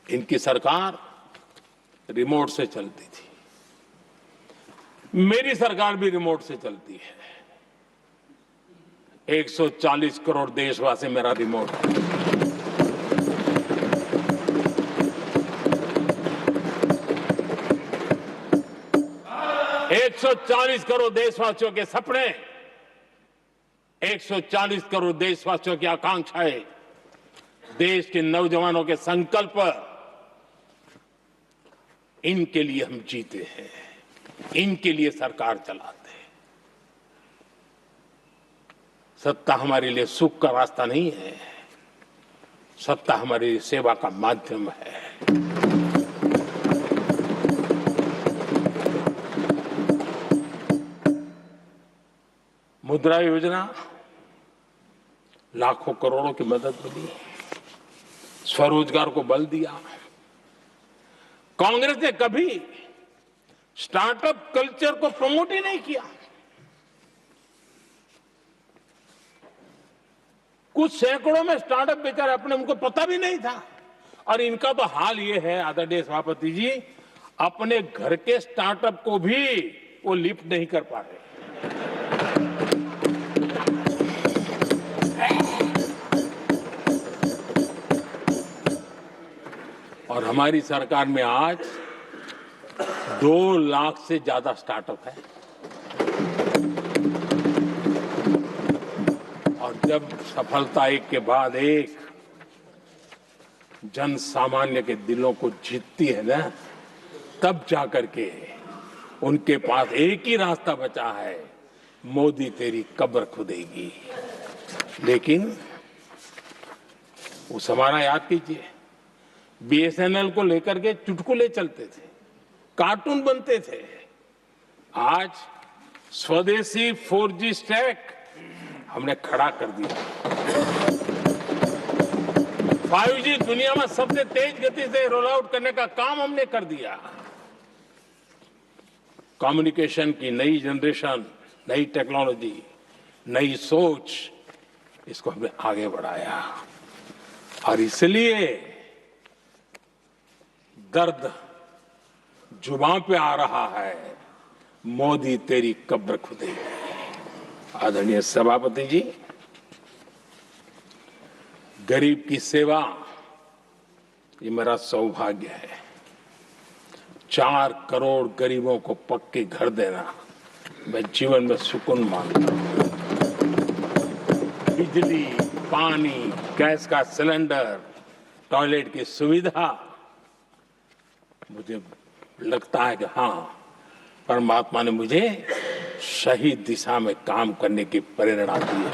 इनकी सरकार रिमोट से चलती थी, मेरी सरकार भी रिमोट से चलती है। 140 करोड़ देशवासी मेरा रिमोट है। एक 140 करोड़ देशवासियों के सपने, 140 करोड़ देशवासियों की आकांक्षाएं, देश के नौजवानों के संकल्प, इनके लिए हम जीते हैं, इनके लिए सरकार चलाते हैं। सत्ता हमारे लिए सुख का रास्ता नहीं है, सत्ता हमारे लिए सेवा का माध्यम है। मुद्रा योजना, लाखों करोड़ों की मदद मिली, स्वरोजगार को बल दिया। कांग्रेस ने कभी स्टार्टअप कल्चर को प्रमोट ही नहीं किया। कुछ सैकड़ों में स्टार्टअप बेचारे अपने उनको पता भी नहीं था। और इनका तो हाल ये है आदरणीय सभापति जी, अपने घर के स्टार्टअप को भी वो लिफ्ट नहीं कर पा रहे। और हमारी सरकार में आज 2 लाख से ज्यादा स्टार्टअप है। और जब सफलता एक के बाद एक जन सामान्य के दिलों को जीतती है ना, तब जाकर के उनके पास एक ही रास्ता बचा है, मोदी तेरी कब्र खुदेगी। लेकिन उस हमारा याद कीजिए, बीएसएनएल को लेकर के चुटकुले चलते थे, कार्टून बनते थे। आज स्वदेशी 4G स्टैक हमने खड़ा कर दिया। 5G दुनिया में सबसे तेज गति से रोल आउट करने का काम हमने कर दिया। कम्युनिकेशन की नई जनरेशन, नई टेक्नोलॉजी, नई सोच, इसको हमने आगे बढ़ाया। और इसलिए दर्द जुबान पे आ रहा है, मोदी तेरी कब्र खुदेगी। आदरणीय सभापति जी, गरीब की सेवा ये मेरा सौभाग्य है। 4 करोड़ गरीबों को पक्के घर देना मैं जीवन में सुकून मानता हूं। बिजली, पानी, गैस का सिलेंडर, टॉयलेट की सुविधा, मुझे लगता है कि हाँ, परमात्मा ने मुझे सही दिशा में काम करने की प्रेरणा दी है।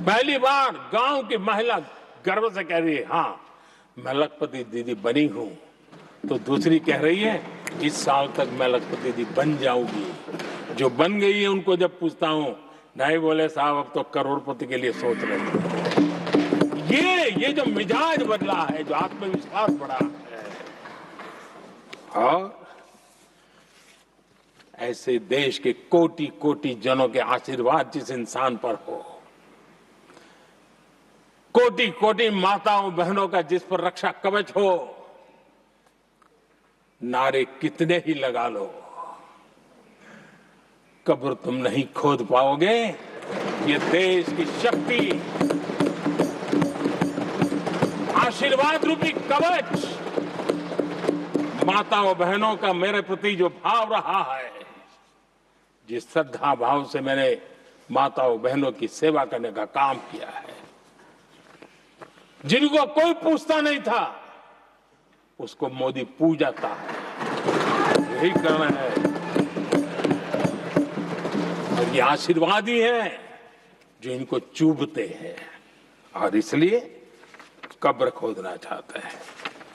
पहली बार गांव की महिला गर्व से कह रही है, हाँ मैं लखपति दीदी बनी हूं, तो दूसरी कह रही है इस साल तक मैं लखपति दीदी बन जाऊंगी। जो बन गई है उनको जब पूछता हूं, नहीं बोले साहब अब तो करोड़पति के लिए सोच रहे हैं। ये जो मिजाज बदला है, जो आत्मविश्वास बढ़ा है, और ऐसे देश के कोटि कोटि जनों के आशीर्वाद जिस इंसान पर हो, कोटि कोटि माताओं बहनों का जिस पर रक्षा कवच हो, नारे कितने ही लगा लो, कब्र तुम नहीं खोद पाओगे। ये देश की शक्ति, आशीर्वाद रूपी कवच, माताओं बहनों का मेरे प्रति जो भाव रहा है, जिस श्रद्धा भाव से मैंने माताओं बहनों की सेवा करने का काम किया है, जिनको कोई पूछता नहीं था उसको मोदी पूजाता है, यही करना है। और ये आशीर्वाद ही है जो इनको चूभते हैं, और इसलिए कब्र खोदना चाहते हैं।